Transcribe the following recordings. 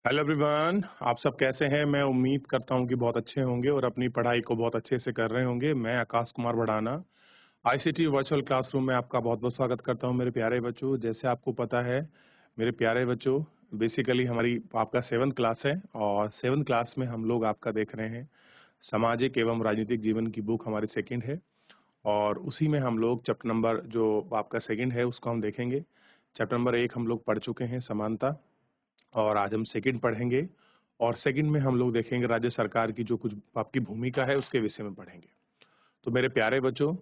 Hello everyone, आप सब कैसे हैं? मैं उम्मीद करता हूं कि बहुत अच्छे होंगे और अपनी पढ़ाई को बहुत अच्छे से कर रहे होंगे। मैं Akash Kumar Bhadana ICT virtual classroom में आपका बहुत बहुत स्वागत करता हूं मेरे प्यारे बच्चों। जैसे आपको पता है मेरे प्यारे बच्चों, बेसिकली हमारी आपका 7th क्लास है और 7th क्लास में हम लोग आपका देख रहे हैं सामाजिक एवं राजनीतिक जीवन की बुक हमारी सेकेंड है और उसी में हम लोग चैप्टर नंबर जो आपका सेकेंड है उसको हम देखेंगे। चैप्टर नंबर 1 हम लोग पढ़ चुके हैं, समानता, और आज हम सेकंड पढ़ेंगे और सेकंड में हम लोग देखेंगे राज्य सरकार की जो कुछ आपकी भूमिका है उसके विषय में पढ़ेंगे। तो मेरे प्यारे बच्चों,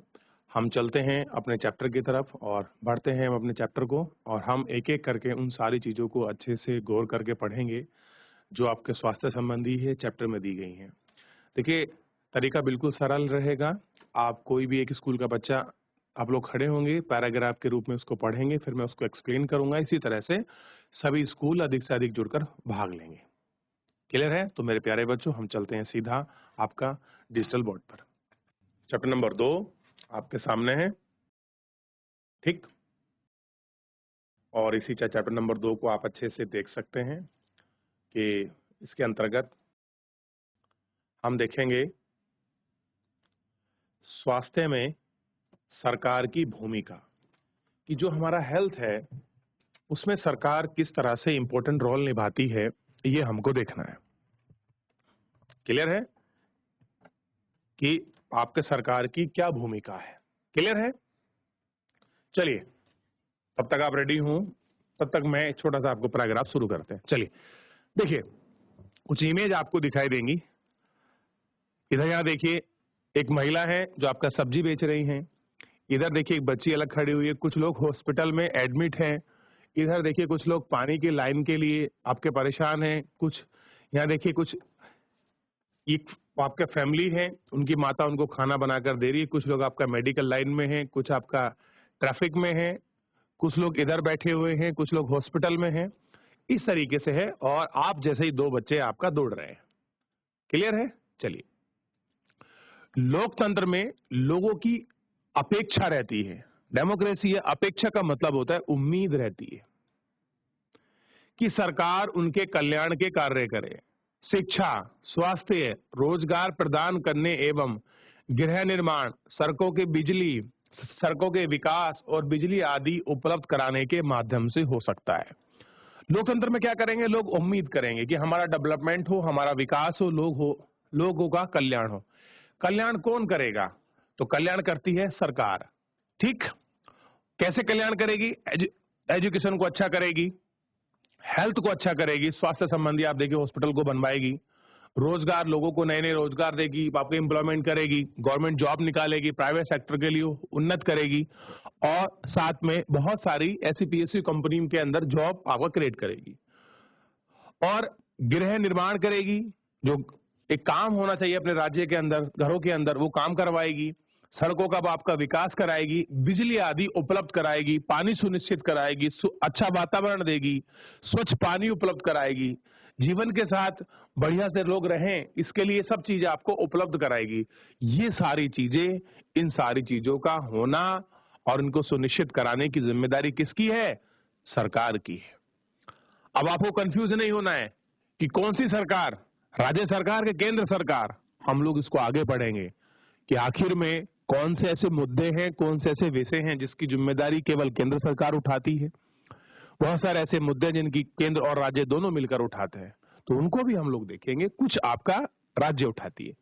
हम चलते हैं अपने चैप्टर की तरफ और बढ़ते हैं हम अपने चैप्टर को और हम एक एक करके उन सारी चीज़ों को अच्छे से गौर करके पढ़ेंगे जो आपके स्वास्थ्य संबंधी है चैप्टर में दी गई हैं। देखिए, तरीका बिल्कुल सरल रहेगा। आप कोई भी एक स्कूल का बच्चा, आप लोग खड़े होंगे, पैराग्राफ के रूप में उसको पढ़ेंगे, फिर मैं उसको एक्सप्लेन करूंगा। इसी तरह से सभी स्कूल अधिक से अधिक जुड़कर भाग लेंगे। क्लियर है? तो मेरे प्यारे बच्चों, हम चलते हैं सीधा आपका डिजिटल बोर्ड पर। चैप्टर नंबर 2 आपके सामने है, ठीक? और इसी चैप्टर नंबर 2 को आप अच्छे से देख सकते हैं कि इसके अंतर्गत हम देखेंगे स्वास्थ्य में सरकार की भूमिका, कि जो हमारा हेल्थ है उसमें सरकार किस तरह से इंपॉर्टेंट रोल निभाती है, ये हमको देखना है। क्लियर है कि आपके सरकार की क्या भूमिका है? क्लियर है? चलिए, तब तक आप रेडी हूं, तब तक मैं एक छोटा सा आपको पैराग्राफ शुरू करते हैं। चलिए देखिए, कुछ इमेज आपको दिखाई देंगी। इधर यहाँ देखिए, एक महिला है जो आपका सब्जी बेच रही हैं। इधर देखिए एक बच्ची अलग खड़ी हुई है। कुछ लोग हॉस्पिटल में एडमिट हैं। इधर देखिए कुछ लोग पानी की लाइन के लिए आपके परेशान हैं। कुछ यहाँ देखिए, कुछ एक आपका फैमिली है, उनकी माता उनको खाना बनाकर दे रही है। कुछ लोग आपका मेडिकल लाइन में हैं, कुछ आपका ट्रैफिक में है, कुछ लोग इधर बैठे हुए हैं, कुछ लोग हॉस्पिटल में हैं। इस तरीके से है और आप जैसे ही दो बच्चे आपका दौड़ रहे हैं। क्लियर है? चलिए, लोकतंत्र में लोगों की अपेक्षा रहती है। डेमोक्रेसी है, अपेक्षा का मतलब होता है उम्मीद रहती है कि सरकार उनके कल्याण के कार्य करे। शिक्षा, स्वास्थ्य, रोजगार प्रदान करने एवं गृह निर्माण, सड़कों के विकास और बिजली आदि उपलब्ध कराने के माध्यम से हो सकता है। लोकतंत्र में क्या करेंगे? लोग उम्मीद करेंगे कि हमारा डेवलपमेंट हो, हमारा विकास हो, लोगों का कल्याण हो। कल्याण कौन करेगा? तो कल्याण करती है सरकार। ठीक? कैसे कल्याण करेगी? एजुकेशन को अच्छा करेगी, हेल्थ को अच्छा करेगी, स्वास्थ्य संबंधी आप देखिए हॉस्पिटल को बनवाएगी, रोजगार, लोगों को नए नए रोजगार देगी, आपको एम्प्लॉयमेंट करेगी, गवर्नमेंट जॉब निकालेगी, प्राइवेट सेक्टर के लिए उन्नत करेगी और साथ में बहुत सारी ऐसी पीएसयू कंपनी के अंदर जॉब आपको क्रिएट करेगी। और गृह निर्माण करेगी, जो एक काम होना चाहिए अपने राज्य के अंदर, घरों के अंदर, वो काम करवाएगी। सड़कों का आपका विकास कराएगी, बिजली आदि उपलब्ध कराएगी, पानी सुनिश्चित कराएगी, अच्छा वातावरण देगी, स्वच्छ पानी उपलब्ध कराएगी, जीवन के साथ बढ़िया से लोग रहें, इसके लिए सब चीजें आपको उपलब्ध कराएगी। ये सारी चीजें, इन सारी चीजों का होना और इनको सुनिश्चित कराने की जिम्मेदारी किसकी है? सरकार की है। अब आपको कंफ्यूज नहीं होना है कि कौन सी सरकार, राज्य सरकार के केंद्र सरकार। हम लोग इसको आगे पढ़ेंगे कि आखिर में कौन से ऐसे मुद्दे हैं, कौन से ऐसे विषय हैं जिसकी जिम्मेदारी केवल केंद्र सरकार उठाती है। बहुत सारे ऐसे मुद्दे जिनकी केंद्र और राज्य दोनों मिलकर उठाते हैं, तो उनको भी हम लोग देखेंगे। कुछ आपका राज्य उठाती है।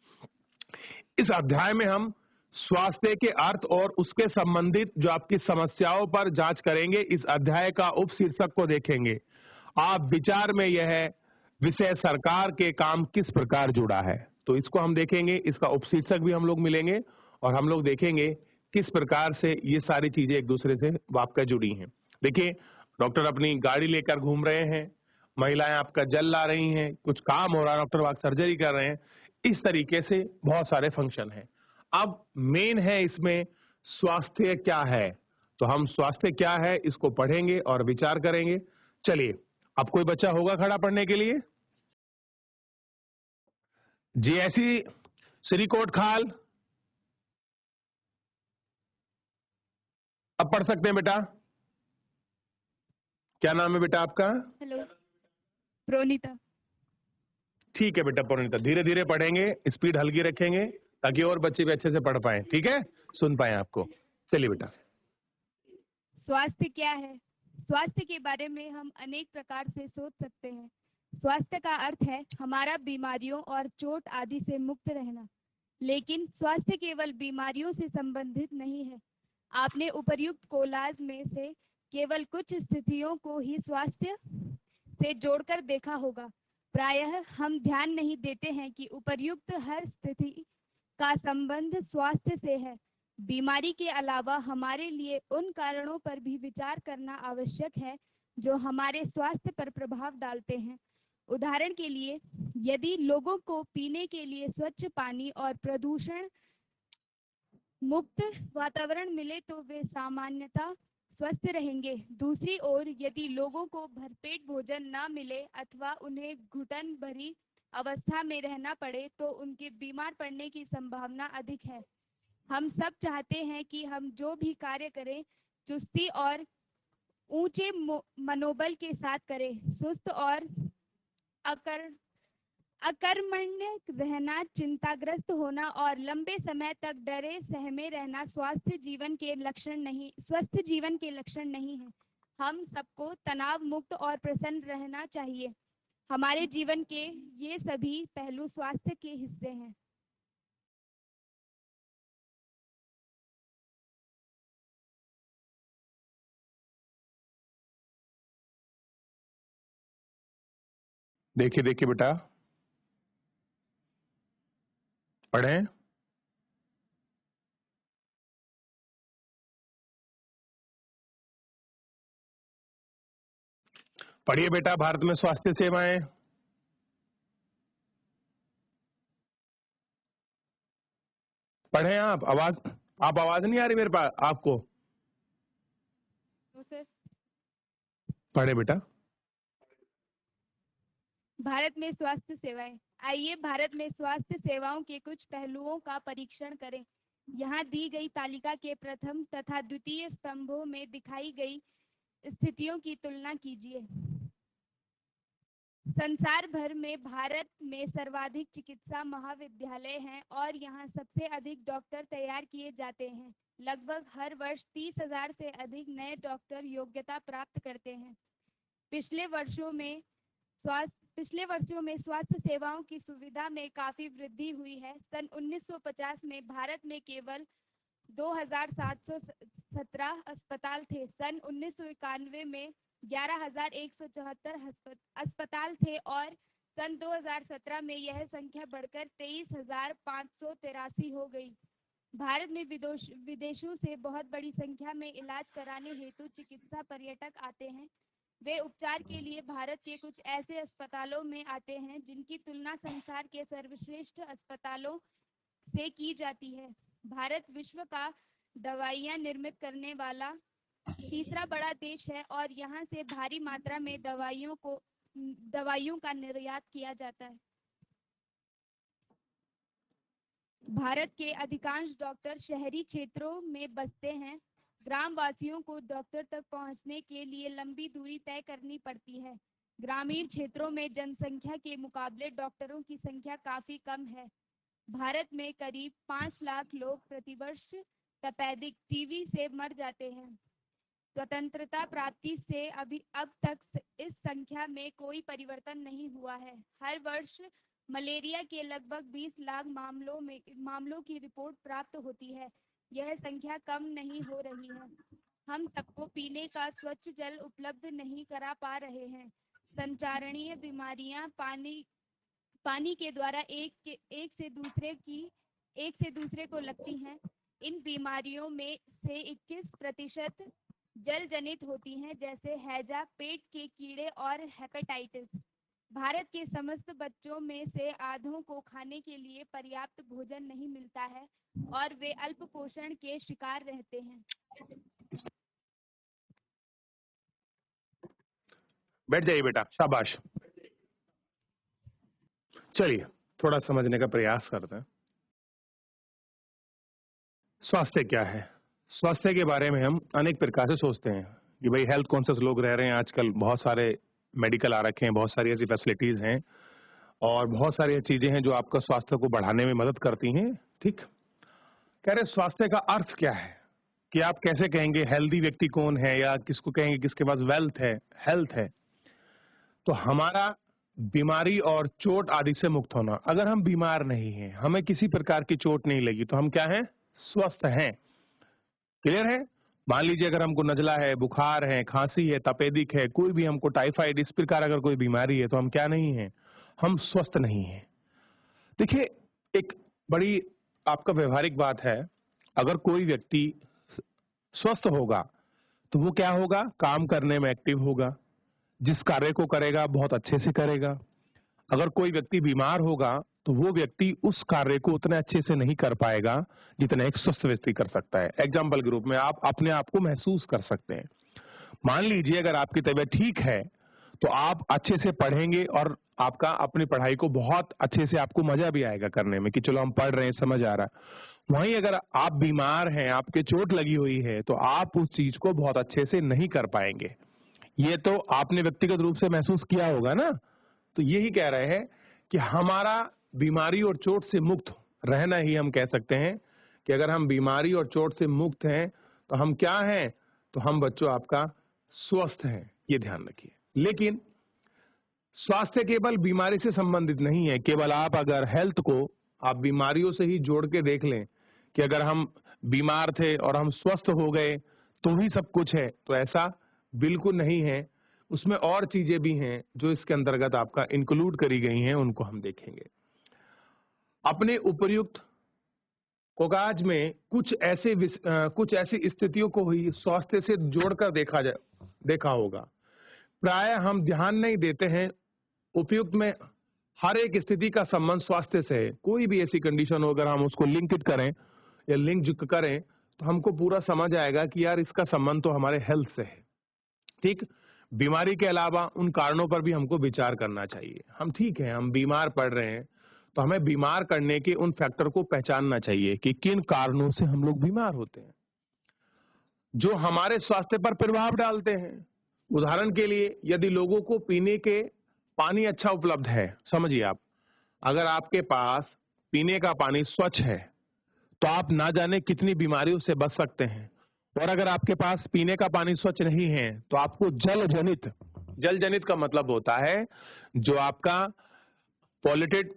इस अध्याय में हम स्वास्थ्य के अर्थ और उसके संबंधित जो आपकी समस्याओं पर जांच करेंगे। इस अध्याय का उपशीर्षक को देखेंगे। आप विचार में यह विषय सरकार के काम किस प्रकार जुड़ा है, तो इसको हम देखेंगे। इसका उपशीर्षक भी हम लोग मिलेंगे और हम लोग देखेंगे किस प्रकार से ये सारी चीजें एक दूसरे से आपका जुड़ी हैं। देखिए, डॉक्टर अपनी गाड़ी लेकर घूम रहे हैं, महिलाएं आपका जल ला रही हैं, कुछ काम हो रहा है, डॉक्टर वहां सर्जरी कर रहे हैं। इस तरीके से बहुत सारे फंक्शन हैं। अब मेन है इसमें स्वास्थ्य क्या है, तो हम स्वास्थ्य क्या है इसको पढ़ेंगे और विचार करेंगे। चलिए, अब कोई बच्चा होगा खड़ा पढ़ने के लिए? जी, ऐसी श्री कोटखाल, अब पढ़ सकते हैं बेटा। क्या नाम है बेटा आपका? हेलो, प्रोनीता। ठीक है बेटा परिणीता, धीरे धीरे पढ़ेंगे, स्पीड हल्की रखेंगे ताकि और बच्चे भी अच्छे से पढ़ पाए, ठीक है, सुन पाए आपको। चलिए बेटा। स्वास्थ्य क्या है? स्वास्थ्य के बारे में हम अनेक प्रकार से सोच सकते हैं। स्वास्थ्य का अर्थ है हमारा बीमारियों और चोट आदि से मुक्त रहना। लेकिन स्वास्थ्य केवल बीमारियों से संबंधित नहीं है। आपने उपर्युक्त कोलाज में से केवल कुछ स्थितियों को ही स्वास्थ्य से जोड़कर देखा होगा। प्रायः हम ध्यान नहीं देते हैं कि उपर्युक्त हर स्थिति का संबंध स्वास्थ्य से है। बीमारी के अलावा हमारे लिए उन कारणों पर भी विचार करना आवश्यक है जो हमारे स्वास्थ्य पर प्रभाव डालते हैं। उदाहरण के लिए, यदि लोगों को पीने के लिए स्वच्छ पानी और प्रदूषण मुक्त वातावरण मिले तो वे सामान्यतः स्वस्थ रहेंगे। दूसरी ओर, यदि लोगों को भरपेट भोजन न मिले अथवा उन्हें घुटन भरी अवस्था में रहना पड़े तो उनके बीमार पड़ने की संभावना अधिक है। हम सब चाहते हैं कि हम जो भी कार्य करें चुस्ती और ऊंचे मनोबल के साथ करें। सुस्त और अकर्मण्य रहना, चिंताग्रस्त होना और लंबे समय तक डरे सहमे रहना स्वस्थ जीवन के लक्षण नहीं है। हम सबको तनाव मुक्त और प्रसन्न रहना चाहिए। हमारे जीवन के ये सभी पहलू स्वास्थ्य के हिस्से हैं। देखिए देखिए बेटा, पढ़ें। पढ़िए बेटा, भारत में स्वास्थ्य सेवाएं। पढ़ें आप आवाज नहीं आ रही मेरे पास आपको? तो सर, पढ़े बेटा। भारत में स्वास्थ्य सेवाएं। आइए भारत में स्वास्थ्य सेवाओं के कुछ पहलुओं का परीक्षण करें। यहाँ दी गई तालिका के प्रथम तथा द्वितीय स्तंभों में दिखाई गई स्थितियों की तुलना कीजिए। संसार भर में भारत में सर्वाधिक चिकित्सा महाविद्यालय हैं और यहाँ सबसे अधिक डॉक्टर तैयार किए जाते हैं। लगभग हर वर्ष 30,000 से अधिक नए डॉक्टर योग्यता प्राप्त करते हैं। पिछले वर्षों में स्वास्थ्य सेवाओं की सुविधा में काफी वृद्धि हुई है। सन 1950 में भारत में केवल 2,717 अस्पताल थे। सन 1991 में 11,174 अस्पताल थे और सन 2017 में यह संख्या बढ़कर 23,583 हो गई। भारत में विदेशों से बहुत बड़ी संख्या में इलाज कराने हेतु चिकित्सा पर्यटक आते हैं। वे उपचार के लिए भारत के कुछ ऐसे अस्पतालों में आते हैं जिनकी तुलना संसार के सर्वश्रेष्ठ अस्पतालों से की जाती है। भारत विश्व का दवाइयां निर्मित करने वाला तीसरा बड़ा देश है और यहाँ से भारी मात्रा में दवाइयों का निर्यात किया जाता है। भारत के अधिकांश डॉक्टर शहरी क्षेत्रों में बसते हैं। ग्रामवासियों को डॉक्टर तक पहुंचने के लिए लंबी दूरी तय करनी पड़ती है। ग्रामीण क्षेत्रों में जनसंख्या के मुकाबले डॉक्टरों की संख्या काफी कम है। भारत में करीब 5 लाख लोग प्रतिवर्ष तपेदिक टीबी से मर जाते हैं। स्वतंत्रता प्राप्ति से अब तक इस संख्या में कोई परिवर्तन नहीं हुआ है। हर वर्ष मलेरिया के लगभग 20 लाख मामलों की रिपोर्ट प्राप्त होती है। यह संख्या कम नहीं हो रही है। हम सबको पीने का स्वच्छ जल उपलब्ध नहीं करा पा रहे हैं। संचारणीय बीमारियां पानी के द्वारा एक से दूसरे को लगती हैं। इन बीमारियों में से 21% जल जनित होती हैं, जैसे हैजा, पेट के कीड़े और हेपेटाइटिस। भारत के समस्त बच्चों में से आधों को खाने के लिए पर्याप्त भोजन नहीं मिलता है और वे अल्प पोषण के शिकार रहते हैं। बैठ जाइए बेटा, शाबाश। चलिए थोड़ा समझने का प्रयास करते हैं। स्वास्थ्य क्या है? स्वास्थ्य के बारे में हम अनेक प्रकार से सोचते हैं कि भाई हेल्थ कॉन्शियस लोग रह रहे हैं आजकल, बहुत सारे मेडिकल आ रखे हैं, बहुत सारी ऐसी फैसिलिटीज हैं और बहुत सारी चीजें हैं जो आपका स्वास्थ्य को बढ़ाने में मदद करती हैं। ठीक, कह रहे स्वास्थ्य का अर्थ क्या है, कि आप कैसे कहेंगे हेल्दी व्यक्ति कौन है, या किसको कहेंगे किसके पास वेल्थ है, हेल्थ है। तो हमारा बीमारी और चोट आदि से मुक्त होना। अगर हम बीमार नहीं हैं, हमें किसी प्रकार की चोट नहीं लगी, तो हम क्या हैं? स्वस्थ हैं। क्लियर है? मान लीजिए अगर हमको नजला है, बुखार है, खांसी है, तपेदिक है, कोई भी हमको टाइफाइड, इस प्रकार अगर कोई बीमारी है, तो हम क्या नहीं हैं? हम स्वस्थ नहीं हैं। देखिए, एक बड़ी आपका व्यवहारिक बात है, अगर कोई व्यक्ति स्वस्थ होगा तो वो क्या होगा? काम करने में एक्टिव होगा, जिस कार्य को करेगा बहुत अच्छे से करेगा। अगर कोई व्यक्ति बीमार होगा तो वो व्यक्ति उस कार्य को उतने अच्छे से नहीं कर पाएगा जितना एक स्वस्थ व्यक्ति कर सकता है। एग्जाम्पल के रूप में आप अपने आप को महसूस कर सकते हैं। मान लीजिए अगर आपकी तबीयत ठीक है तो आप अच्छे से पढ़ेंगे और आपका अपनी पढ़ाई को बहुत अच्छे से आपको मजा भी आएगा करने में, कि चलो हम पढ़ रहे हैं, समझ आ रहा है। वहीं अगर आप बीमार हैं, आपके चोट लगी हुई है, तो आप उस चीज को बहुत अच्छे से नहीं कर पाएंगे। ये तो आपने व्यक्तिगत रूप से महसूस किया होगा ना। तो यही कह रहे हैं कि हमारा बीमारी और चोट से मुक्त रहना ही हम कह सकते हैं कि अगर हम बीमारी और चोट से मुक्त हैं तो हम क्या हैं? तो हम बच्चों आपका स्वस्थ हैं, ये ध्यान रखिए। लेकिन स्वास्थ्य केवल बीमारी से संबंधित नहीं है। केवल आप अगर हेल्थ को आप बीमारियों से ही जोड़ के देख लें कि अगर हम बीमार थे और हम स्वस्थ हो गए तो ही सब कुछ है, तो ऐसा बिल्कुल नहीं है। उसमें और चीजें भी हैं जो इसके अंतर्गत आपका इंक्लूड करी गई हैं, उनको हम देखेंगे। अपने उपर्युक्त कोगाज में कुछ ऐसी स्थितियों को ही स्वास्थ्य से जोड़कर देखा होगा। प्राय हम ध्यान नहीं देते हैं। उपयुक्त में हर एक स्थिति का संबंध स्वास्थ्य से है। कोई भी ऐसी कंडीशन हो, अगर हम उसको लिंक करें या लिंक करें तो हमको पूरा समझ आएगा कि यार इसका संबंध तो हमारे हेल्थ से है। ठीक, बीमारी के अलावा उन कारणों पर भी हमको विचार करना चाहिए। हम ठीक है, हम बीमार पड़ रहे हैं तो हमें बीमार करने के उन फैक्टर को पहचानना चाहिए कि किन कारणों से हम लोग बीमार होते हैं, जो हमारे स्वास्थ्य पर प्रभाव डालते हैं। उदाहरण के लिए, यदि लोगों को पीने के पानी अच्छा उपलब्ध है, समझिए आप, अगर आपके पास पीने का पानी स्वच्छ है तो आप ना जाने कितनी बीमारियों से बच सकते हैं। और अगर आपके पास पीने का पानी स्वच्छ नहीं है तो आपको जल जनित का मतलब होता है जो आपका पॉल्यूटेड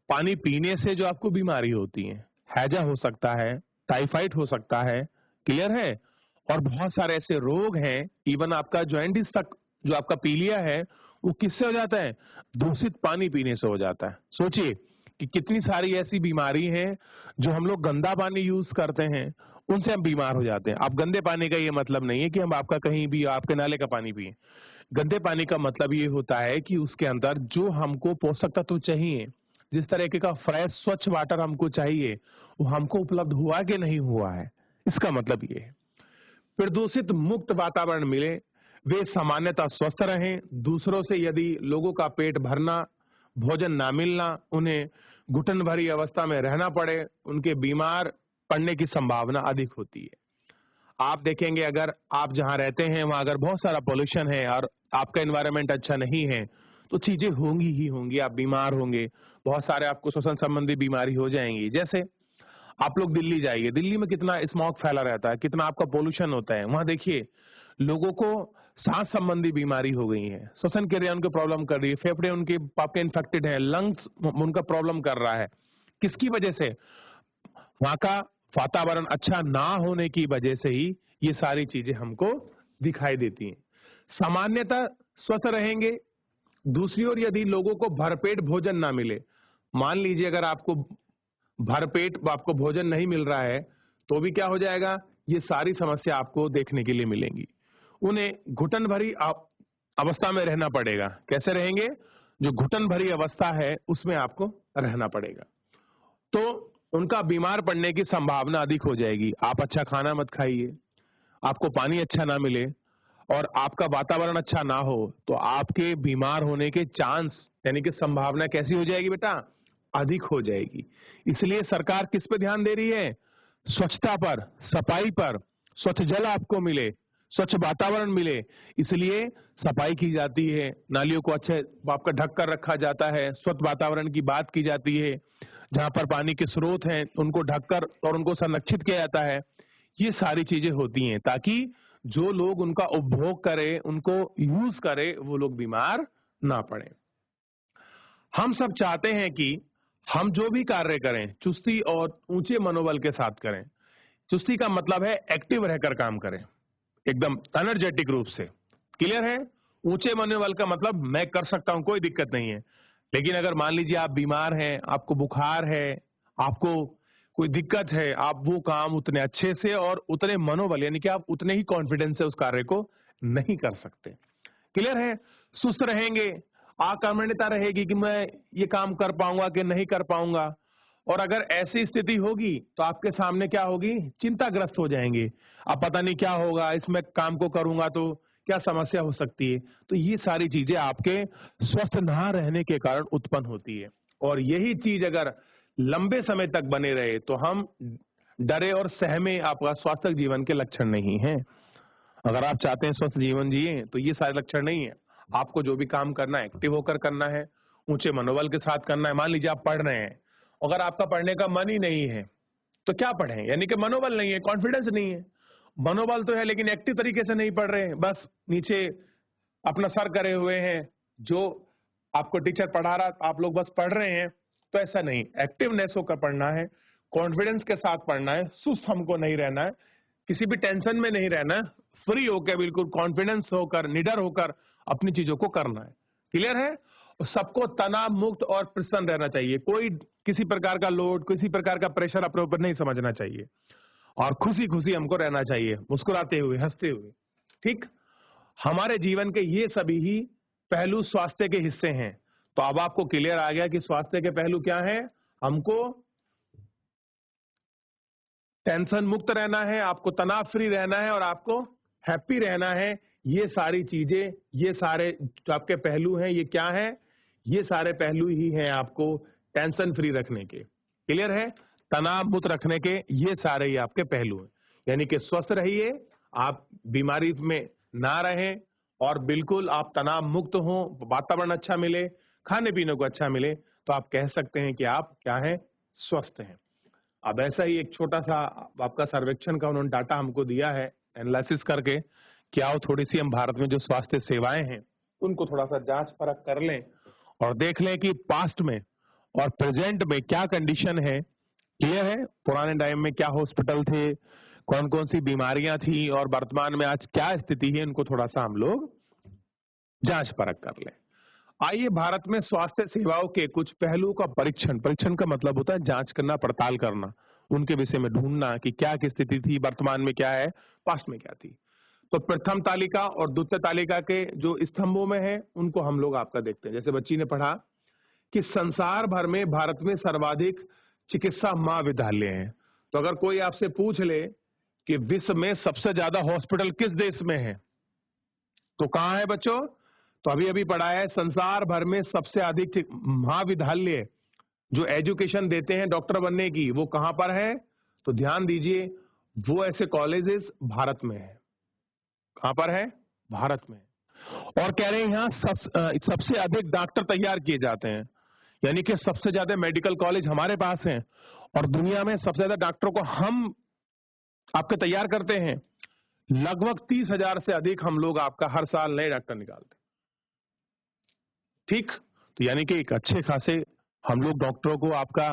पानी पीने से जो आपको बीमारी होती है। हैजा हो सकता है, टाइफाइड हो सकता है। क्लियर है? और बहुत सारे ऐसे रोग हैं, इवन आपका जॉइंटिस तक, जो आपका पीलिया है, वो किससे हो जाता है? दूषित पानी पीने से हो जाता है। सोचिए कि कितनी सारी ऐसी बीमारी हैं जो हम लोग गंदा पानी यूज करते हैं, उनसे हम बीमार हो जाते हैं। अब गंदे पानी का ये मतलब नहीं है कि हम आपका कहीं भी आपके नाले का पानी पिए। गंदे पानी का मतलब ये होता है कि उसके अंदर जो हमको पोषक तत्व चाहिए, जिस तरीके का फ्रेश स्वच्छ वाटर हमको चाहिए, वो हमको उपलब्ध हुआ कि नहीं हुआ है, इसका मतलब ये है। प्रदूषित मुक्त वातावरण मिले, वे सामान्यतः स्वस्थ रहें। दूसरों से यदि लोगों का पेट भरना, भोजन ना मिलना, उन्हें घुटन भरी अवस्था में रहना पड़े, उनके बीमार पड़ने की संभावना अधिक होती है। आप देखेंगे अगर आप जहां रहते हैं वहां अगर बहुत सारा पोल्यूशन है और आपका एनवायरनमेंट अच्छा नहीं है तो चीजें होंगी ही होंगी, आप बीमार होंगे, बहुत सारे आपको श्वसन संबंधी बीमारी हो जाएंगी। जैसे आप लोग दिल्ली जाइए, दिल्ली में कितना स्मॉग फैला रहता है, कितना आपका पोल्यूशन होता है। वहां देखिए लोगों को सांस संबंधी बीमारी हो गई है, श्वसन क्रिया उनको प्रॉब्लम कर रही है, फेफड़े उनके आपके इन्फेक्टेड है, लंग्स उनका प्रॉब्लम कर रहा है। किसकी वजह से? वहां का वातावरण अच्छा ना होने की वजह से ही ये सारी चीजें हमको दिखाई देती हैं। सामान्यतः स्वस्थ रहेंगे। दूसरी ओर यदि लोगों को भरपेट भोजन ना मिले, मान लीजिए अगर आपको भरपेट आपको भोजन नहीं मिल रहा है तो भी क्या हो जाएगा? ये सारी समस्या आपको देखने के लिए मिलेंगी। उन्हें घुटन भरी अवस्था में रहना पड़ेगा। कैसे रहेंगे? जो घुटन भरी अवस्था है उसमें आपको रहना पड़ेगा, तो उनका बीमार पड़ने की संभावना अधिक हो जाएगी। आप अच्छा खाना मत खाइए, आपको पानी अच्छा ना मिले और आपका वातावरण अच्छा ना हो तो आपके बीमार होने के चांस यानी कि संभावना कैसी हो जाएगी बेटा? अधिक हो जाएगी। इसलिए सरकार किस पे ध्यान दे रही है? स्वच्छता पर, सफाई पर, स्वच्छ जल आपको मिले, स्वच्छ वातावरण मिले, इसलिए सफाई की जाती है, नालियों को अच्छे आपका ढक कर रखा जाता है, स्वच्छ वातावरण की बात की जाती है, जहां पर पानी के स्रोत हैं उनको ढककर और उनको संरक्षित किया जाता है। ये सारी चीजें होती हैं ताकि जो लोग उनका उपभोग करें, उनको यूज करें, वो लोग बीमार ना पड़े। हम सब चाहते हैं कि हम जो भी कार्य करें चुस्ती और ऊंचे मनोबल के साथ करें। चुस्ती का मतलब है एक्टिव रहकर काम करें, एकदम एनर्जेटिक रूप से। क्लियर है? ऊंचे मनोबल का मतलब मैं कर सकता हूं, कोई दिक्कत नहीं है। लेकिन अगर मान लीजिए आप बीमार हैं, आपको बुखार है, आपको कोई दिक्कत है, आप वो काम उतने अच्छे से और उतने मनोबल यानी कि आप उतने ही कॉन्फिडेंस से उस कार्य को नहीं कर सकते। क्लियर है? सुस्त रहेंगे, अकर्मण्यता रहेगी कि मैं ये काम कर पाऊंगा कि नहीं कर पाऊंगा। और अगर ऐसी स्थिति होगी तो आपके सामने क्या होगी? चिंताग्रस्त हो जाएंगे। अब पता नहीं क्या होगा, इसमें काम को करूंगा तो क्या समस्या हो सकती है। तो ये सारी चीजें आपके स्वस्थ ना रहने के कारण उत्पन्न होती है। और यही चीज अगर लंबे समय तक बने रहे तो हम डरे और सहमे आपका स्वास्थ्य जीवन के लक्षण नहीं है। अगर आप चाहते हैं स्वस्थ जीवन जिए तो ये सारे लक्षण नहीं है। आपको जो भी काम करना है एक्टिव होकर करना है, ऊंचे मनोबल के साथ करना है। मान लीजिए आप पढ़ रहे हैं, अगर आपका पढ़ने का मन ही नहीं है तो क्या पढ़ें? यानी कि मनोबल नहीं है, कॉन्फिडेंस नहीं है। मनोबल तो है लेकिन एक्टिव तरीके से नहीं पढ़ रहे हैं, बस नीचे अपना सर करे हुए हैं, जो आपको टीचर पढ़ा रहा आप लोग बस पढ़ रहे हैं। तो ऐसा नहीं, एक्टिवनेस होकर पढ़ना है, कॉन्फिडेंस के साथ पढ़ना है, सुस्त हमको नहीं रहना है, किसी भी टेंशन में नहीं रहना है, फ्री होकर बिल्कुल कॉन्फिडेंस होकर निडर होकर अपनी चीजों को करना है। क्लियर है? और सबको तनाव मुक्त और प्रसन्न रहना चाहिए। कोई किसी प्रकार का लोड, किसी प्रकार का प्रेशर अपने ऊपर नहीं समझना चाहिए और खुशी खुशी हमको रहना चाहिए, मुस्कुराते हुए, हंसते हुए। ठीक? हमारे जीवन के ये सभी ही पहलू स्वास्थ्य के हिस्से हैं। तो अब आपको क्लियर आ गया कि स्वास्थ्य के पहलू क्या है। हमको टेंशन मुक्त रहना है, आपको तनाव फ्री रहना है और आपको हैप्पी रहना है। ये सारी चीजें, ये सारे जो आपके पहलू हैं, ये क्या है? ये सारे पहलू ही हैं आपको टेंशन फ्री रखने के। क्लियर है? तनाव मुक्त रखने के ये सारे ही आपके पहलू हैं। यानी कि स्वस्थ रहिए, आप बीमारी में ना रहें और बिल्कुल आप तनाव मुक्त हो, वातावरण अच्छा मिले, खाने पीने को अच्छा मिले, तो आप कह सकते हैं कि आप क्या हैं? स्वस्थ हैं। अब ऐसा ही एक छोटा सा आपका सर्वेक्षण का उन्होंने डाटा हमको दिया है एनालिसिस करके, क्या वो थोड़ी सी हम भारत में जो स्वास्थ्य सेवाएं हैं उनको थोड़ा सा जांच परख कर लें और देख लें कि पास्ट में और प्रेजेंट में क्या कंडीशन है। क्लियर है? पुराने टाइम में क्या हॉस्पिटल थे, कौन कौन सी बीमारियां थी और वर्तमान में आज क्या स्थिति है, इनको थोड़ा सा हम लोग जांच परख कर लें। आइए भारत में स्वास्थ्य सेवाओं के कुछ पहलुओं का परीक्षण, परीक्षण का मतलब होता है जांच करना, पड़ताल करना, उनके विषय में ढूंढना कि क्या की स्थिति थी, वर्तमान में क्या है, पास्ट में क्या थी। तो प्रथम तालिका और द्वितीय तालिका के जो स्तंभों में है उनको हम लोग आपका देखते हैं। जैसे बच्ची ने पढ़ा कि संसार भर में भारत में सर्वाधिक चिकित्सा महाविद्यालय हैं। तो अगर कोई आपसे पूछ ले कि विश्व में सबसे ज्यादा हॉस्पिटल किस देश में है, तो कहां है बच्चों? तो अभी अभी पढ़ा है संसार भर में सबसे अधिक महाविद्यालय जो एजुकेशन देते हैं डॉक्टर बनने की, वो कहां पर है? तो ध्यान दीजिए, वो ऐसे कॉलेजेस भारत में है। कहां पर है? भारत में। और कह रहे हैं यहाँ सबसे अधिक डॉक्टर तैयार किए जाते हैं, यानी कि सबसे ज्यादा मेडिकल कॉलेज हमारे पास हैं और दुनिया में सबसे ज्यादा डॉक्टरों को हम आपके तैयार करते हैं। लगभग 30,000 से अधिक हम लोग आपका हर साल नए डॉक्टर निकालते हैं। ठीक? तो यानी कि एक अच्छे खासे हम लोग डॉक्टरों को आपका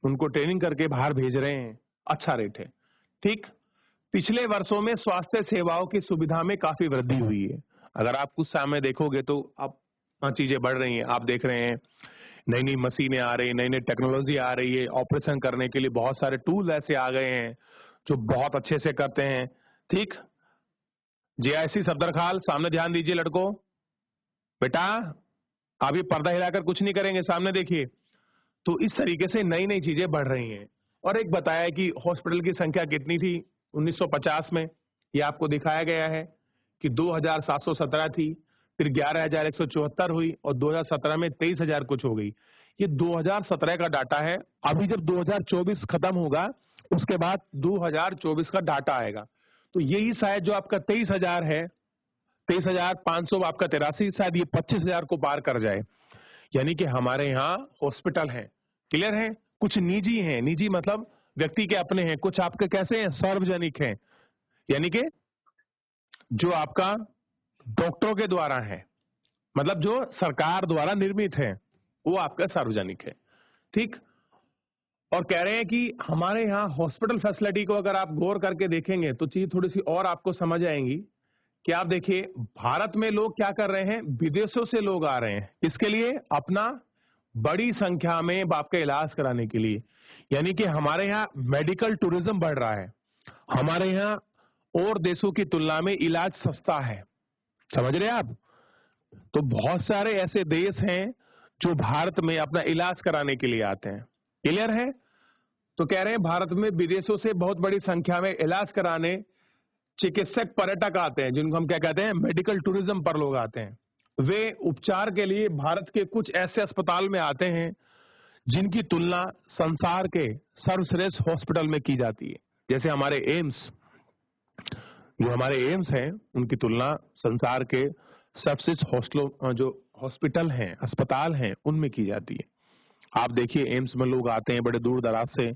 उनको ट्रेनिंग करके बाहर भेज रहे हैं, अच्छा रेट है। ठीक? पिछले वर्षों में स्वास्थ्य सेवाओं की सुविधा में काफी वृद्धि हुई है। अगर आप कुछ समय देखोगे तो अब चीजें बढ़ रही हैं। आप देख रहे हैं नई नई मशीनें आ रही हैं, नई नई टेक्नोलॉजी आ रही है, ऑपरेशन करने के लिए बहुत सारे टूल ऐसे आ गए हैं जो बहुत अच्छे से करते हैं। ठीक? जेआईसी सफदरखाल, सामने ध्यान दीजिए लड़कों। बेटा आप ये पर्दा हिलाकर कुछ नहीं करेंगे, सामने देखिए। तो इस तरीके से नई नई चीजें बढ़ रही हैं। और एक बताया कि हॉस्पिटल की संख्या कितनी थी 1950 में, ये आपको दिखाया गया है कि 2717 थी, फिर 11,174 हुई और 2017 में 23,000 कुछ हो गई। ये 2017 का डाटा है। अभी जब 2024 खत्म होगा उसके बाद 2024 का डाटा आएगा। तो यही शायद जो आपका 23,000 है, 23,500 आपका 83, शायद ये 25,000 को पार कर जाए। यानी कि हमारे यहाँ हॉस्पिटल हैं, क्लियर है। कुछ निजी हैं, निजी मतलब व्यक्ति के अपने हैं, कुछ आपके कैसे हैं, सार्वजनिक हैं, यानी कि जो आपका डॉक्टरों के द्वारा है, मतलब जो सरकार द्वारा निर्मित है, वो आपका सार्वजनिक है, ठीक। और कह रहे हैं कि हमारे यहाँ हॉस्पिटल फैसिलिटी को अगर आप गौर करके देखेंगे तो चीज थोड़ी सी और आपको समझ आएंगी कि आप देखिए भारत में लोग क्या कर रहे हैं, विदेशों से लोग आ रहे हैं, इसके लिए अपना बड़ी संख्या में आपका इलाज कराने के लिए। यानी कि हमारे यहाँ मेडिकल टूरिज्म बढ़ रहा है, हमारे यहाँ और देशों की तुलना में इलाज सस्ता है, समझ रहे हैं आप। तो बहुत सारे ऐसे देश हैं जो भारत में अपना इलाज कराने के लिए आते हैं, क्लियर है। तो कह रहे हैं भारत में विदेशों से बहुत बड़ी संख्या में इलाज कराने चिकित्सक पर्यटक आते हैं, जिनको हम क्या कहते हैं, मेडिकल टूरिज्म पर लोग आते हैं। वे उपचार के लिए भारत के कुछ ऐसे अस्पताल में आते हैं जिनकी तुलना संसार के सर्वश्रेष्ठ हॉस्पिटल में की जाती है। जैसे हमारे एम्स, जो हमारे एम्स हैं उनकी तुलना संसार के सर्वश्रेष्ठ जो हॉस्पिटल हैं, अस्पताल हैं, उनमें की जाती है। आप देखिए एम्स में लोग आते हैं बड़े दूर दराज से।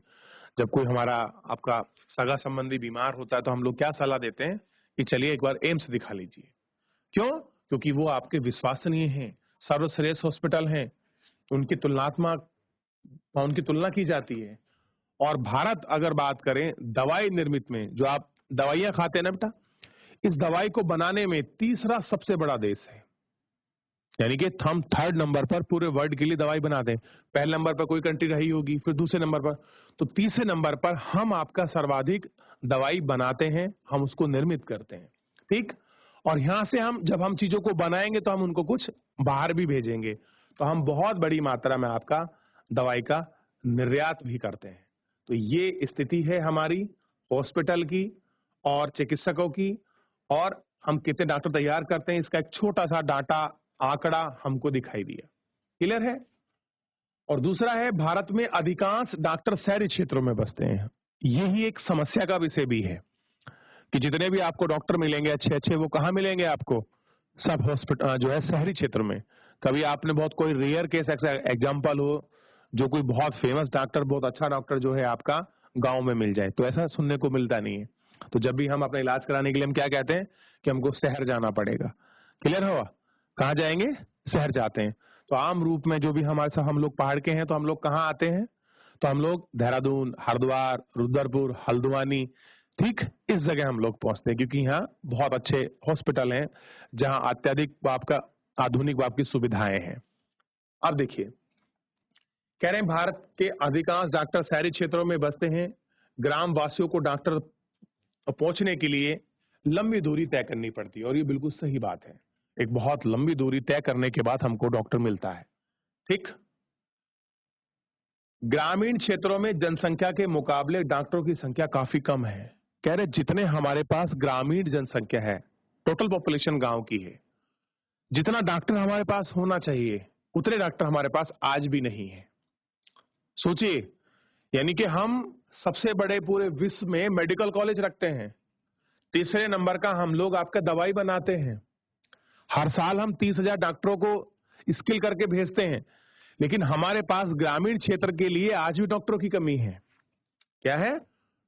जब कोई हमारा आपका सगा संबंधी बीमार होता है तो हम लोग क्या सलाह देते हैं कि चलिए एक बार एम्स दिखा लीजिए। क्यों? क्योंकि वो आपके विश्वसनीय हैं, सर्वश्रेष्ठ हॉस्पिटल हैं, उनकी उनकी तुलना की जाती है। और भारत अगर बात करें दवाई निर्मित में, जो आप दवाइयां खाते हैं ना बेटा, इस दवाई को बनाने में तीसरा सबसे बड़ा देश है। यानी कि हम 3rd नंबर पर पूरे वर्ल्ड के लिए दवाई बनाते हैं। पहले नंबर पर कोई कंट्री रही होगी, फिर दूसरे नंबर पर, तो तीसरे नंबर पर हम आपका सर्वाधिक दवाई बनाते हैं, हम उसको निर्मित करते हैं, ठीक। और यहां से हम जब हम चीजों को बनाएंगे तो हम उनको कुछ बाहर भी भेजेंगे, तो हम बहुत बड़ी मात्रा में आपका दवाई का निर्यात भी करते हैं। तो ये स्थिति है हमारी हॉस्पिटल की और चिकित्सकों की, और हम कितने डॉक्टर तैयार करते हैं इसका एक छोटा सा डाटा आंकड़ा हमको दिखाई दिया, क्लियर है। और दूसरा है भारत में अधिकांश डॉक्टर शहरी क्षेत्रों में बसते हैं। यही एक समस्या का विषय भी है कि जितने भी आपको डॉक्टर मिलेंगे अच्छे अच्छे, वो कहाँ मिलेंगे आपको, सब हॉस्पिटल जो है शहरी क्षेत्र में। कभी आपने बहुत कोई रेयर केस एग्जाम्पल हो जो कोई बहुत फेमस डॉक्टर, बहुत अच्छा डॉक्टर जो है आपका गांव में मिल जाए, तो ऐसा सुनने को मिलता नहीं है। तो जब भी हम अपना इलाज कराने के लिए हम क्या कहते हैं कि हमको शहर जाना पड़ेगा, क्लियर हुआ। कहाँ जाएंगे, शहर जाते हैं। तो आम रूप में जो भी हमारे साथ हम लोग पहाड़ के हैं तो हम लोग कहाँ आते हैं, तो हम लोग देहरादून, हरिद्वार, रुद्रपुर, हल्द्वानी, ठीक, इस जगह हम लोग पहुंचते हैं क्योंकि यहाँ बहुत अच्छे हॉस्पिटल हैं जहाँ अत्यधिक आपका आधुनिक आपकी सुविधाएं हैं। अब देखिए कह रहे हैं भारत के अधिकांश डॉक्टर शहरी क्षेत्रों में बसते हैं। ग्राम वासियों को डॉक्टर पहुंचने के लिए लंबी दूरी तय करनी पड़ती है, और ये बिल्कुल सही बात है। एक बहुत लंबी दूरी तय करने के बाद हमको डॉक्टर मिलता है, ठीक। ग्रामीण क्षेत्रों में जनसंख्या के मुकाबले डॉक्टरों की संख्या काफी कम है। कह रहे जितने हमारे पास ग्रामीण जनसंख्या है, टोटल पॉपुलेशन गांव की है, जितना डॉक्टर हमारे पास होना चाहिए उतने डॉक्टर हमारे पास आज भी नहीं है। सोचिए, यानी कि हम सबसे बड़े पूरे विश्व में मेडिकल कॉलेज रखते हैं, तीसरे नंबर का हम लोग आपका दवाई बनाते हैं, हर साल हम 30,000 डॉक्टरों को स्किल करके भेजते हैं, लेकिन हमारे पास ग्रामीण क्षेत्र के लिए आज भी डॉक्टरों की कमी है। क्या है,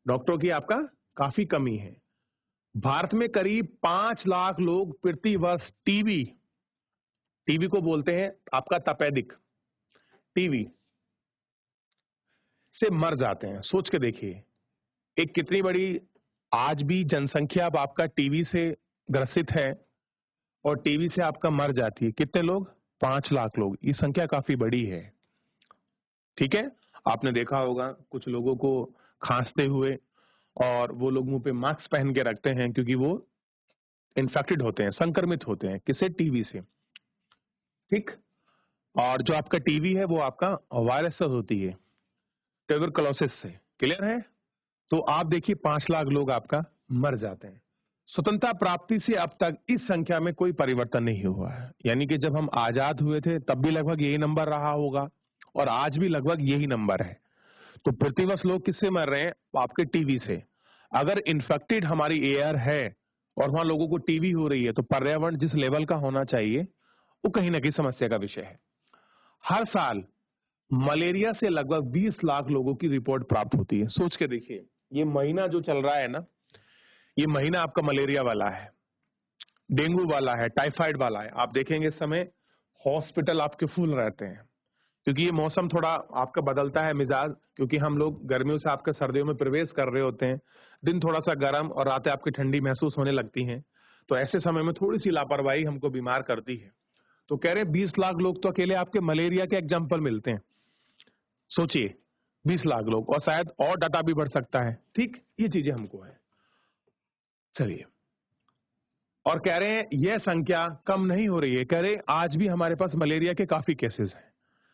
डॉक्टरों की आपका काफी कमी है। भारत में करीब 5 लाख लोग प्रति वर्ष टीबी को बोलते हैं आपका तपेदिक, टीबी से मर जाते हैं। सोच के देखिए एक कितनी बड़ी आज भी जनसंख्या अब आपका टीबी से ग्रसित है और टीबी से आपका मर जाती है। कितने लोग, 5 लाख लोग। ये संख्या काफी बड़ी है, ठीक है। आपने देखा होगा कुछ लोगों को खांसते हुए, और वो लोग मुंह पे मास्क पहन के रखते हैं क्योंकि वो इन्फेक्टेड होते हैं, संक्रमित होते हैं, किससे, टीबी से, ठीक। और जो आपका टीबी है वो आपका वायरस से होती है, ट्यूबरकुलोसिस से, क्लियर है। तो आप देखिए 5 लाख लोग आपका मर जाते हैं। स्वतंत्रता प्राप्ति से अब तक इस संख्या में कोई परिवर्तन नहीं हुआ है। यानी कि जब हम आजाद हुए थे तब भी लगभग यही नंबर रहा होगा, और आज भी लगभग यही नंबर है। तो प्रतिवर्ष लोग किससे मर रहे हैं, आपके टीबी से। अगर इन्फेक्टेड हमारी एयर है और वहां लोगों को टीबी हो रही है तो पर्यावरण जिस लेवल का होना चाहिए वो कहीं ना कहीं समस्या का विषय है। हर साल मलेरिया से लगभग 20 लाख लोगों की रिपोर्ट प्राप्त होती है। सोच के देखिए, ये महीना जो चल रहा है ना, ये महीना आपका मलेरिया वाला है, डेंगू वाला है, टाइफाइड वाला है। आप देखेंगे इस समय हॉस्पिटल आपके फुल रहते हैं, क्योंकि ये मौसम थोड़ा आपका बदलता है मिजाज, क्योंकि हम लोग गर्मियों से आपके सर्दियों में प्रवेश कर रहे होते हैं। दिन थोड़ा सा गर्म और रातें आपकी ठंडी महसूस होने लगती हैं, तो ऐसे समय में थोड़ी सी लापरवाही हमको बीमार करती है। तो कह रहे 20 लाख लोग तो अकेले आपके मलेरिया के एग्जाम्पल मिलते हैं। सोचिए, 20 लाख लोग, और शायद और डाटा भी बढ़ सकता है। ठीक, ये चीजें हमको है। चलिए, और कह रहे हैं यह संख्या कम नहीं हो रही है। कह रहे आज भी हमारे पास मलेरिया के काफी केसेस हैं।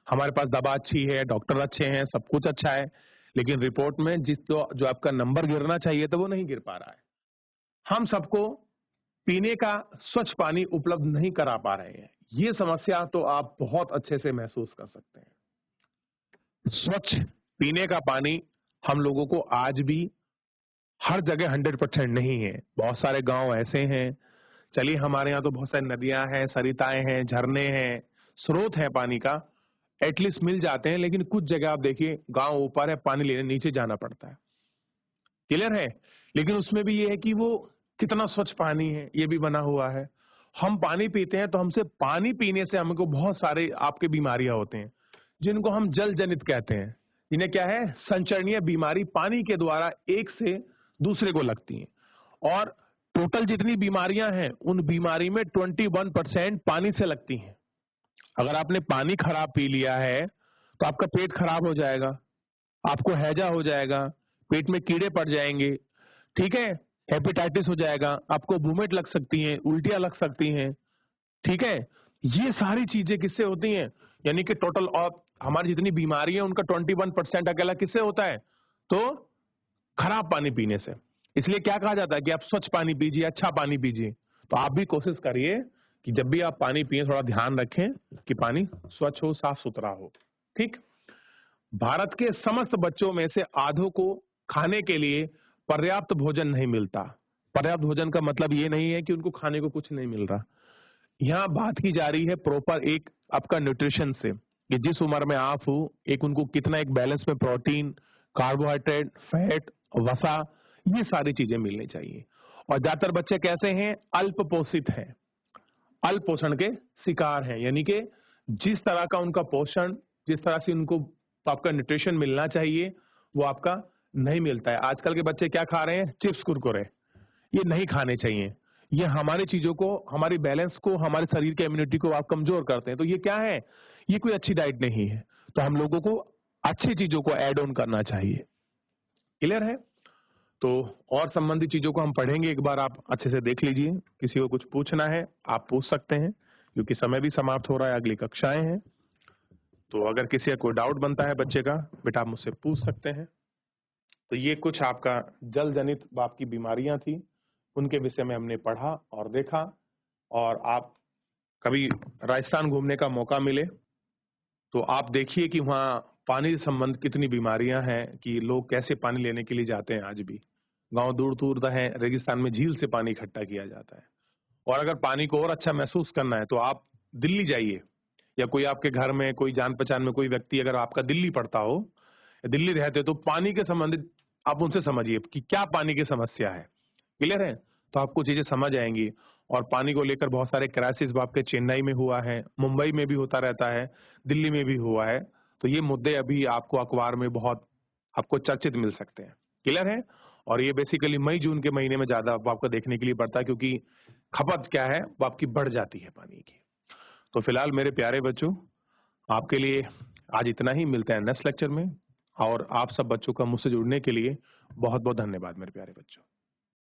हमारे पास दवा अच्छी है, डॉक्टर अच्छे हैं, सब कुछ अच्छा है, लेकिन रिपोर्ट में जो आपका नंबर गिरना चाहिए था वो नहीं गिर पा रहा है। हम सबको पीने का स्वच्छ पानी उपलब्ध नहीं करा पा रहे हैं। ये समस्या तो आप बहुत अच्छे से महसूस कर सकते हैं। स्वच्छ पीने का पानी हम लोगों को आज भी हर जगह 100% नहीं है। बहुत सारे गांव ऐसे हैं, चलिए हमारे यहाँ तो बहुत सारी नदियां हैं, सरिताएं हैं, झरने हैं, स्रोत है पानी का, एटलीस्ट मिल जाते हैं, लेकिन कुछ जगह आप देखिए गांव ऊपर है, पानी लेने नीचे जाना पड़ता है। क्लियर है? लेकिन उसमें भी ये है कि वो कितना स्वच्छ पानी है ये भी बना हुआ है। हम पानी पीते हैं तो हमसे पानी पीने से हमको बहुत सारे आपके बीमारियां होते हैं, जिनको हम जल जनित कहते हैं। जिन्हें क्या है, संचरणीय बीमारी पानी के द्वारा एक से दूसरे को लगती हैं। और टोटल जितनी बीमारियां हैं उन बीमारी में 21% पानी से लगती हैं। अगर आपने पानी खराब पी लिया है तो आपका पेट खराब हो जाएगा, आपको हैजा हो जाएगा, पेट में कीड़े पड़ जाएंगे, ठीक है, हेपेटाइटिस हो जाएगा, आपको वोमिट लग सकती हैं, उल्टियां लग सकती हैं, ठीक है। ये सारी चीजें किससे होती हैं? यानी कि टोटल और हमारी जितनी बीमारी है उनका 21% अकेला किससे होता है? तो खराब पानी पीने से। इसलिए क्या कहा जाता है कि आप स्वच्छ पानी पीजिए, अच्छा पानी पीजिए। तो आप भी कोशिश करिए कि जब भी आप पानी पिए थोड़ा ध्यान रखें कि पानी स्वच्छ हो, साफ सुथरा हो। ठीक। भारत के समस्त बच्चों में से आधों को खाने के लिए पर्याप्त भोजन नहीं मिलता। पर्याप्त भोजन का मतलब ये नहीं है कि उनको खाने को कुछ नहीं मिल रहा। यहाँ बात की जा रही है प्रॉपर एक आपका न्यूट्रिशन से, कि जिस उम्र में आप हो एक उनको कितना एक बैलेंस में प्रोटीन, कार्बोहाइड्रेट, फैट, वसा, ये सारी चीजें मिलनी चाहिए। और ज्यादातर बच्चे कैसे हैं? अल्प पोषित हैं, अल्प पोषण के शिकार हैं। यानी कि जिस तरह का उनका पोषण, जिस तरह से उनको आपका न्यूट्रिशन मिलना चाहिए वो आपका नहीं मिलता है। आजकल के बच्चे क्या खा रहे हैं? चिप्स, कुरकुरे। ये नहीं खाने चाहिए। ये हमारी चीजों को, हमारी बैलेंस को, हमारे शरीर के इम्यूनिटी को आप कमजोर करते हैं। तो ये क्या है? ये कोई अच्छी डाइट नहीं है। तो हम लोगों को अच्छी चीजों को ऐड ऑन करना चाहिए। क्लियर है? तो और संबंधित चीजों को हम पढ़ेंगे, एक बार आप अच्छे से देख लीजिए। किसी को कुछ पूछना है आप पूछ सकते हैं, क्योंकि समय भी समाप्त हो रहा है, अगली कक्षाएं हैं। तो अगर किसी का कोई डाउट बनता है बच्चे का, बेटा आप मुझसे पूछ सकते हैं। तो ये कुछ आपका जल जनित आपकी बीमारियां थी, उनके विषय में हमने पढ़ा और देखा। और आप कभी राजस्थान घूमने का मौका मिले तो आप देखिए कि वहाँ पानी से संबंधित कितनी बीमारियां हैं, कि लोग कैसे पानी लेने के लिए जाते हैं। आज भी गांव दूर दूर हैं, रेगिस्तान में झील से पानी इकट्ठा किया जाता है। और अगर पानी को और अच्छा महसूस करना है तो आप दिल्ली जाइए, या कोई आपके घर में कोई जान पहचान में कोई व्यक्ति अगर आपका दिल्ली पड़ता हो, दिल्ली रहते हो, तो पानी के संबंधित आप उनसे समझिए कि क्या पानी की समस्या है। क्लियर है? तो आपको चीजें समझ आएंगी। और पानी को लेकर बहुत सारे क्राइसिस आपके चेन्नई में हुआ है, मुंबई में भी होता रहता है, दिल्ली में भी हुआ है। तो ये मुद्दे अभी आपको अखबार में बहुत आपको चर्चित मिल सकते हैं। क्लियर है? और ये बेसिकली मई जून के महीने में ज्यादा आपको देखने के लिए पड़ता है, क्योंकि खपत क्या है वो आपकी बढ़ जाती है पानी की। तो फिलहाल मेरे प्यारे बच्चों, आपके लिए आज इतना ही। मिलते हैं नेक्स्ट लेक्चर में। और आप सब बच्चों का मुझसे जुड़ने के लिए बहुत बहुत धन्यवाद मेरे प्यारे बच्चों।